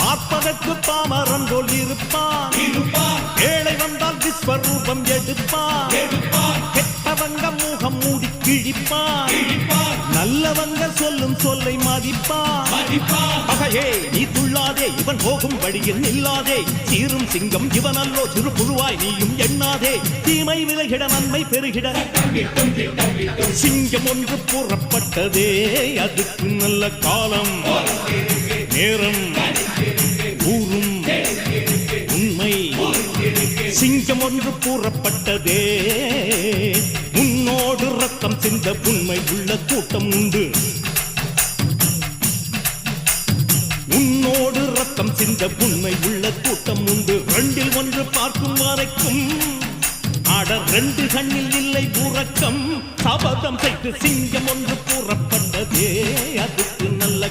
பார்ப்பதற்கு பாமரன் போல் இருப்பான், ஏழை வந்தால் விஸ்வரூபம் எடுப்பான், கெட்டவங்க முகம் மூடி கிழிப்பான், நல்லவங்க சொல்லும் சொல்லை மதிப்பான். பகையே நீ துள்ளாதே, இவன் போகும் வழியில் நில்லாதே, சீரும் சிங்கம் இவன் அல்லோ, சிறு புழுவாய் நீயும் எண்ணாதே, தீமை விலகிட நன்மை பெருகிட சிங்கம் ஒன்று கூறப்பட்டதே, அதுக்கு நல்ல காலம் நேரம் ஊரும் உண்மை. சிங்கம் ஒன்று கூறப்பட்டதே, உன்னோடு ரத்தம் சிந்த உண்மை உள்ள கூட்டம் உண்டு, உன்னோடு ரத்தம் சிந்த உண்மை உள்ள கூட்டம் உண்டு. ரெண்டில் ஒன்று பார்க்கும் வரைக்கும் ஆட ரெண்டு கண்ணில் இல்லை உறக்கம், சபதம் செய்து சிங்கம் ஒன்று கூறப்பட்டதே, அதுக்கு நல்ல